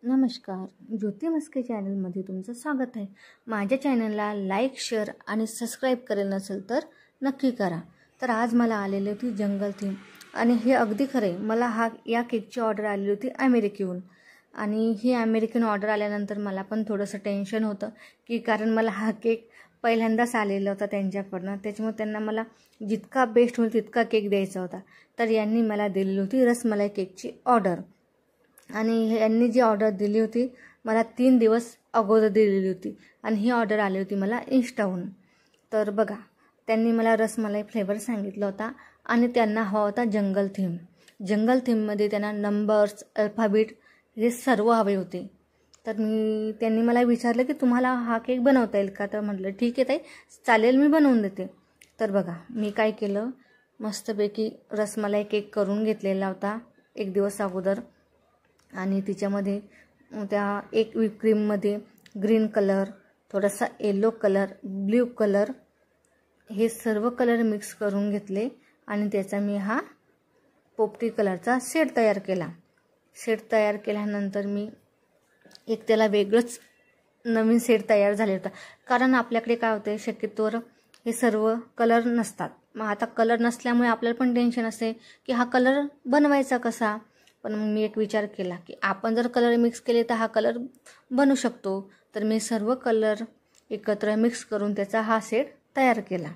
नमस्कार, ज्योती मस्के चॅनलमध्ये तुमचं स्वागत आहे। माझ्या चॅनलला लाईक, शेअर आणि सबस्क्राईब करेल नसेल तर नक्की करा। तर आज मला आलेली होती जंगल थीम आणि हे अगदी खरे, मला या केकची ऑर्डर आलेली होती अमेरिकेहून। आणि ही अमेरिकन ऑर्डर आल्यानंतर मला पण थोडंसं टेन्शन होतं की कारण मला हा केक पहिल्यांदाच आलेला होता त्यांच्याकडनं, त्याच्यामुळे त्यांना मला जितका बेस्ट होईल तितका केक द्यायचा होता। तर यांनी मला दिलेली होती रसमलाई केकची ऑर्डर आणि यांनी जी ऑर्डर दिली होती मला 3 दिवस अगोदर दिलेली होती आणि ही ऑर्डर आली होती मला इन्स्टाहून। तर बघा, त्यांनी मला रसमलाई फ्लेवर सांगितला होता आणि त्यांना हवा होता जंगल थीम। जंगल थीममध्ये त्यांना नंबर्स, अल्फाबेट हे सर्व हवे होते। तर त्यांनी मला विचारलं की तुम्हाला हा केक बनवता येईल का? तर म्हटलं ठीक आहे ताई, चालेल, मी बनवून देते। तर बघा, मी काय केलं, मस्तपैकी रसमलाई केक करून घेतलेला होता 1 दिवस अगोदर आणि तिच्यामध्ये त्या एक व्हिप क्रीममध्ये ग्रीन कलर, थोडासा येलो कलर, ब्ल्यू कलर हे सर्व कलर मिक्स करून घेतले आणि त्याचा मी हा पोपटी कलरचा सेट तयार केला। सेट तयार केल्यानंतर मी एक त्याला वेगळंच नवीन सेट तयार झाले होता, कारण आपल्याकडे काय होते शक्यतोवर हे सर्व कलर नसतात। मग आता कलर नसल्यामुळे आपल्याला पण टेन्शन असते की हा कलर बनवायचा कसा। पण मग मी एक विचार केला की आपण जर कलर मिक्स केले तर हा कलर बनू शकतो। तर मी सर्व कलर एकत्र मिक्स करून त्याचा हा सेट तयार केला।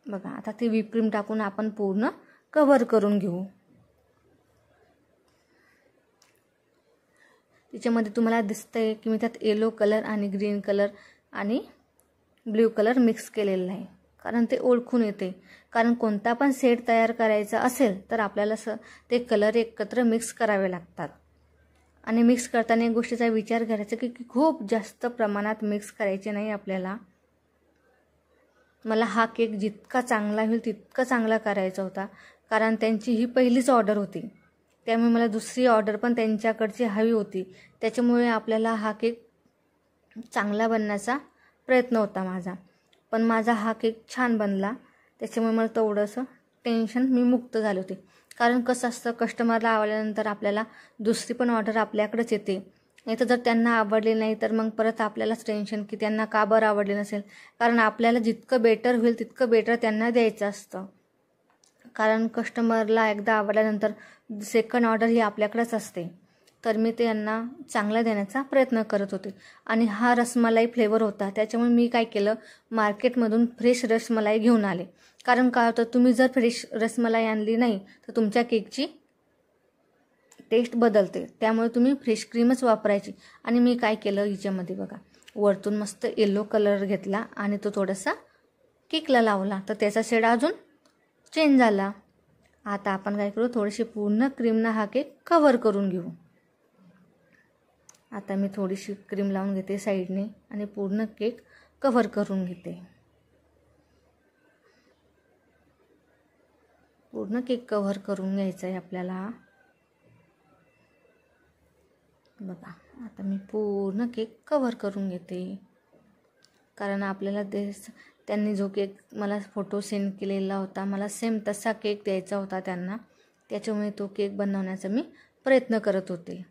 बघा, आता ती व्हिप क्रीम टाकून आपण पूर्ण कव्हर करून घेऊ। त्याच्यामध्ये तुम्हाला दिसतंय की मी त्यात येलो कलर आणि ग्रीन कलर आणि ब्ल्यू कलर मिक्स केलेला आहे, कारण ते ओळखून येते। कारण कोणता पण सेट तयार करायचा असेल तर आपल्याला ते कलर एकत्र मिक्स करावे लागतात आणि मिक्स करताना एक गोष्टीचा विचार करायचा की खूप जास्त प्रमाणात मिक्स करायचे नाही आपल्याला। मला हा केक जितका चांगला होईल तितका चांगला करायचा होता, कारण त्यांची ही पहिलीच ऑर्डर होती, त्यामुळे मला दुसरी ऑर्डर पण त्यांच्याकडची हवी होती। त्याच्यामुळे आपल्याला हा केक चांगला बनण्याचा प्रयत्न होता माझा। पण माझा हा केक छान बनला, त्याच्यामुळे मला थोडंसं टेन्शन मी मुक्त झाले होते। कारण कसं असतं, कस्टमरला आवडल्यानंतर आपल्याला दुसरी पण ऑर्डर आपल्याकडेच येते, नाही तर जर त्यांना आवडली नाही तर मग परत आपल्यालाच टेन्शन की त्यांना का बरं आवडले नसेल। कारण आपल्याला जितकं बेटर होईल तितकं बेटर त्यांना द्यायचं असतं, कारण कस्टमरला एकदा आवडल्यानंतर सेकंड ऑर्डर ही आपल्याकडेच असते। तर मी त्यांना चांगलं देण्याचा प्रयत्न करत होते आणि हा रसमलाई फ्लेवर होता, त्याच्यामुळे मी काय केलं, मार्केटमधून फ्रेश रसमलाई घेऊन आले। कारण काय होतं, तुम्ही जर फ्रेश रसमलाई आणली नाही तर तुमच्या केकची टेस्ट बदलते, त्यामुळे तुम्ही फ्रेश क्रीमच वापरायची। आणि मी काय केलं, हिच्यामध्ये बघा, वरतून मस्त येलो कलर घेतला आणि तो थोडासा केकला लावला, तर त्याचा शेड अजून चेंज झाला। आता आपण काय करू, थोडीशी पूर्ण क्रीमनं हा केक कव्हर करून घेऊ। आता मी थोडीशी क्रीम लावून घेते साईडने आणि पूर्ण केक कव्हर करून घेते। पूर्ण केक कव्हर करून घ्यायचा आहे आपल्याला। बघा, आता मी पूर्ण केक कव्हर करून घेते, कारण आपल्याला त्यांनी जो केक मला फोटो सेंड केलेला होता, मला सेम तसा केक द्यायचा होता त्यांना, त्याच्यामुळे तो केक बनवण्याचा मी प्रयत्न करत होते।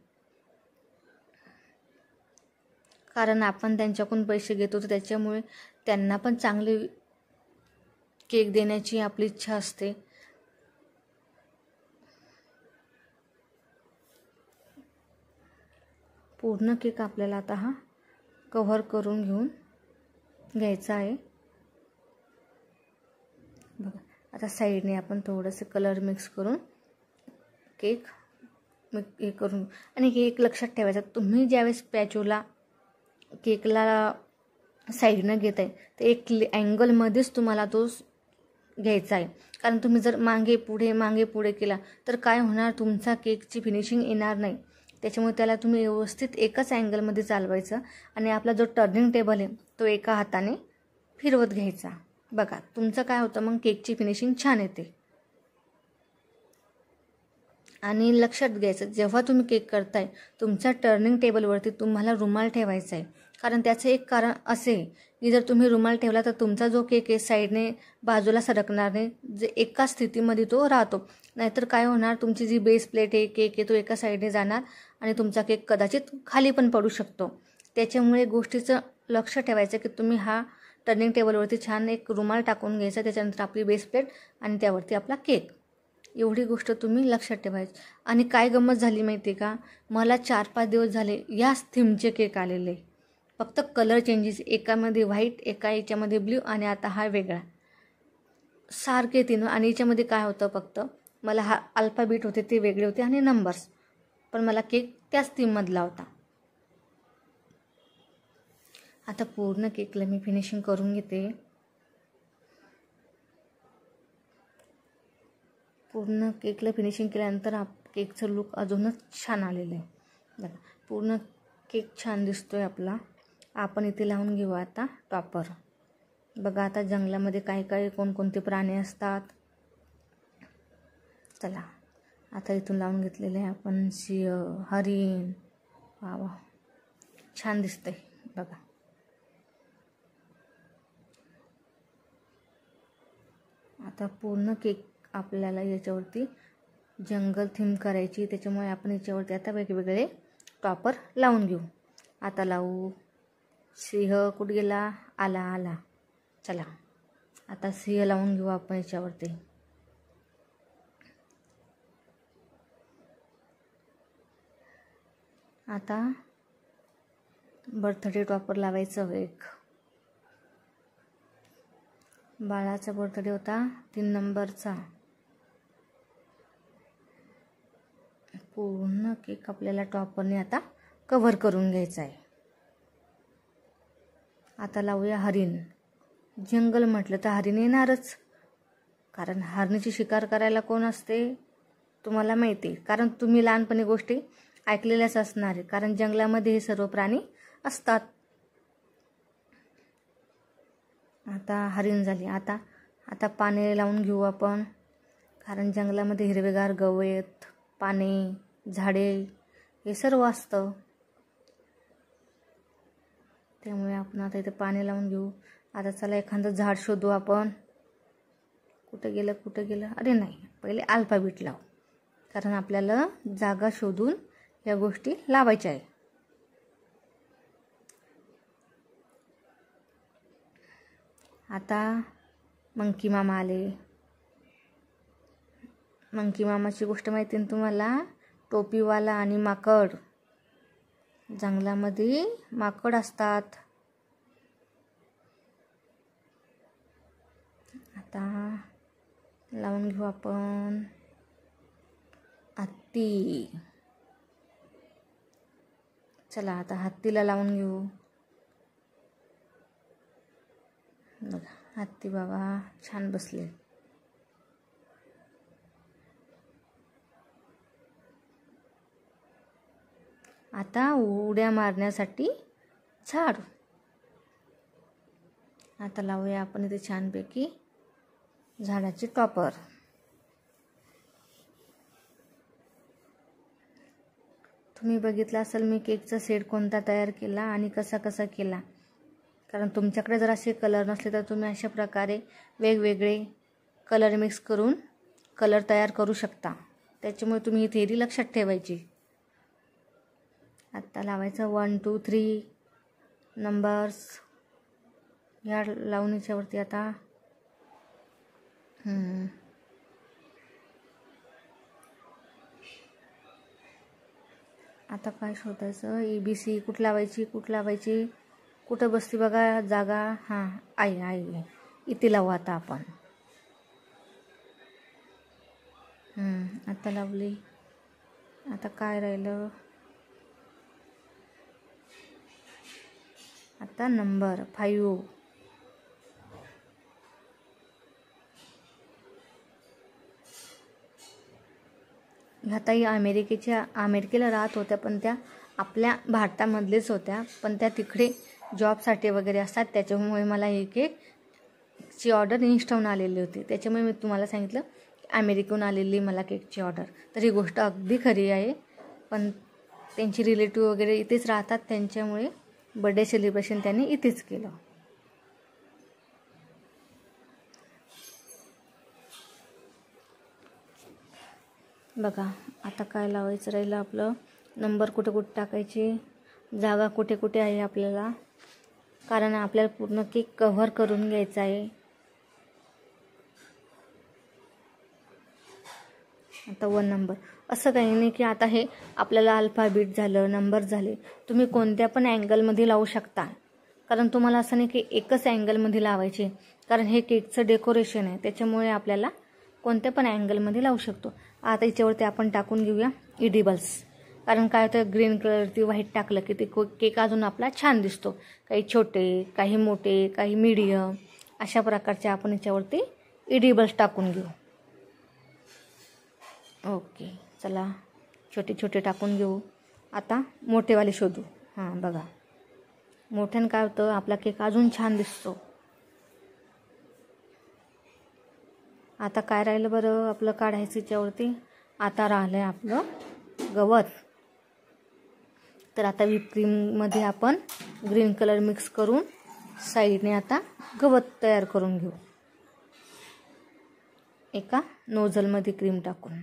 कारण आपण त्यांच्याकडून पैसे घेतो तर त्याच्यामुळे त्यांना पण चांगले केक देण्याची आपली इच्छा असते। पूर्ण केक आपल्याला आता हा कव्हर करून घेऊन घ्यायचा आहे। बघा, आता साईडने आपण थोडंसं कलर मिक्स करून केक हे करून, आणि एक लक्षात ठेवायचं, तुम्ही ज्यावेळेस स्पॅच्युला केकला साईडनं घेत आहे तर एक अँगलमध्येच तुम्हाला तो घ्यायचा आहे। कारण तुम्ही जर मागे पुढे केला तर काय होणार, तुमचा केकची फिनिशिंग येणार नाही। त्याच्यामुळे त्याला तुम्ही व्यवस्थित एकाच अँगलमध्ये चालवायचं आणि आपला जो टर्निंग टेबल आहे तो एका हाताने फिरवत घ्यायचा। बघा, तुमचं काय होतं, मग केकची फिनिशिंग छान येते। आणि लक्षात घ्यायचं, जेव्हा तुम्ही केक करताय तुमच्या टर्निंग टेबलवरती तुम्हाला रुमाल ठेवायचा आहे, कारण त्याचं एक कारण असे की जर तुम्ही रुमाल ठेवला तर तुमचा जो केक आहे साईडने बाजूला सरकणार नाही, जे एका स्थितीमध्ये तो राहतो. नाहीतर काय होणार, तुमची जी बेस प्लेट आहे केक आहे तो एका साईडने जाणार आणि तुमचा केक कदाचित खाली पण पडू शकतो. त्याच्यामुळे गोष्टीचं लक्ष ठेवायचं की तुम्ही हा टर्निंग टेबलवरती छान एक रुमाल टाकून घ्यायचा, त्याच्यानंतर आपली बेस प्लेट आणि त्यावरती आपला केक. एवढी गोष्ट तुम्ही लक्षात ठेवायची. आणि काय गंमत झाली माहिती आहे का, मला 4-5 दिवस झाले याच थीमचे केक आलेले, फक्त कलर चेंजेस, एकामध्ये व्हाईट, एका याच्यामध्ये ब्ल्यू आणि आता हा वेगळा, सारखे तीन. आणि याच्यामध्ये काय होतं, फक्त मला हा अल्फाबेट होते ते वेगळे होते आणि नंबर्स, पण मला केक त्याच थीममधला होता. आता पूर्ण केकला मी फिनिशिंग करून घेते. पूर्ण केकला फिनिशिंग केल्यानंतर केकचं लुक अजूनच छान आलेलं आहे. बघा पूर्ण केक छान दिसतोय आपला. आपण इथे लावून घेऊ आता टॉपर. बघा आता जंगलामध्ये काय काय कोणकोणते प्राणी असतात. चला आता इथून लावून घेतलेले आहे आपण सिंह, हरिण. वा वा छान दिसतंय बघा. आता पूर्ण केक आपल्याला याच्यावरती जंगल थीम करायची, त्याच्यामुळे आपण याच्यावरती आता वेगवेगळे टॉपर लावून घेऊ. आता लावू सिंह. कुठे गेला, आला आला. चला आता सिंह लावून घेऊ आपण याच्यावरती. आता बर्थडे टॉपर लावायचं. एक बाळाचा बर्थडे होता 3 नंबरचा. पूर्ण केक आपल्याला टॉपरने आता कव्हर करून घ्यायचा आहे. आता लावूया हरिण. जंगल म्हटलं तर हरिण येणारच, कारण हरणीची शिकार करायला कोण असते तुम्हाला माहिती, कारण तुम्ही लहानपणी गोष्टी ऐकलेल्याच असणार आहे, कारण जंगलामध्ये हे सर्व प्राणी असतात. आता हरिण झाली. आता पाने लावून घेऊ आपण, कारण जंगलामध्ये हिरवेगार गवत, पाने, झाडे हे सर्व असतं, त्यामुळे आपण आता इथे पाने लावून घेऊ. आता चला एखादं झाड शोधू आपण. कुठं गेलं, अरे नाही, पहिले अल्फाबेट लावू, कारण आपल्याला जागा शोधून या गोष्टी लावायच्या आहे. आता मंकी मामा आले. मंकी मामाची गोष्ट माहिती आहे तुम्हाला, टोपीवाला आणि माकड. जंगलामध्ये माकड असतात. आता लावून घेऊ आपण हत्ती. चला आता हत्तीला लावून घेऊ. बघा हत्ती बाबा छान बसले. आता उड्या मारण्यासाठी झाड. आता लावूया आपण इथे छानपैकी झाडाचे टॉपर. तुम्ही बघितलं असेल मी केकचा सेट कोणता तयार केला आणि कसा केला, कारण तुमच्याकडे जर असे कलर नसले तर तुम्ही अशा प्रकारे वेगवेगळे कलर मिक्स करून कलर तयार करू शकता. त्याच्यामुळे तुम्ही ही थेअरी लक्षात ठेवायची. आता लावायचं 1 2 3 नंबर्स या लावणीच्यावरती. आता काय शोधायचं, ABC कुठं लावायची, कुठं बसली बघा जागा. हां आई इथे लावू आता आपण. आता लावली. आता काय राहिलं, आता नंबर 5. ह्या ताई अमेरिकेला राहत होत्या, पण त्या आपल्या भारतामधलेच होत्या, पण त्या तिकडे जॉबसाठी वगैरे असतात. त्याच्यामुळे मला ही केकची ऑर्डर इन्स्टाहून आलेली होती. त्याच्यामुळे मी तुम्हाला सांगितलं अमेरिकेहून आलेली मला केकची ऑर्डर. तर ही गोष्ट अगदी खरी आहे, पण त्यांची रिलेटिव्ह वगैरे इथेच राहतात, त्यांच्यामुळे बर्थडे सेलिब्रेशन त्यांनी इथेच केलं. बघा आता काय लावायचं राहिलं आपलं, नंबर कुठे कुठे टाकायची, जागा कुठे कुठे आहे आपल्याला, कारण आपल्याला पूर्ण केक कव्हर करून घ्यायचा आहे. आता 1 नंबर असं काही नाही की आता हे आपल्याला अल्फाबेट झालं, नंबर झाले, तुम्ही कोणत्या पण अँगलमध्ये लावू शकता. कारण तुम्हाला असं नाही की एकच अँगलमध्ये लावायचे, कारण हे केकचं डेकोरेशन आहे, त्याच्यामुळे आपल्याला कोणत्या पण अँगलमध्ये लावू शकतो. आता याच्यावरती आपण टाकून घेऊया इडिबल्स, कारण काय होतं ग्रीन कलरची व्हाईट टाकलं की ते केक अजून आपला छान दिसतो. काही छोटे, काही मोठे, काही मीडियम, अशा प्रकारचे आपण याच्यावरती इडिबल्स टाकून घेऊ. ओके, चला छोटे छोटे टाकून घेऊ. आता मोठेवाले शोधू. हां बघा, मोठ्यानं काय होतं आपला केक अजून छान दिसतो. आता काय राहिलं बरं आपलं काढायचं याच्यावरती, आता राहिलं आहे आपलं गवत. तर आता व्हिप क्रीममध्ये आपण ग्रीन कलर मिक्स करून साईडने आता गवत तयार करून घेऊ, एका नोझलमध्ये क्रीम टाकून.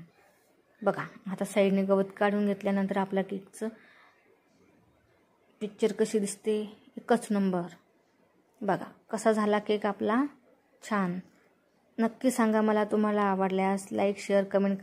बघा आता साईडने गवत काढून घेतल्यानंतर आपल्या केकचं पिक्चर कशी दिसते, एकच नंबर. बघा कसा झाला केक आपला, छान. नक्की सांगा मला, तुम्हाला आवडल्यास लाईक शेअर कमेंट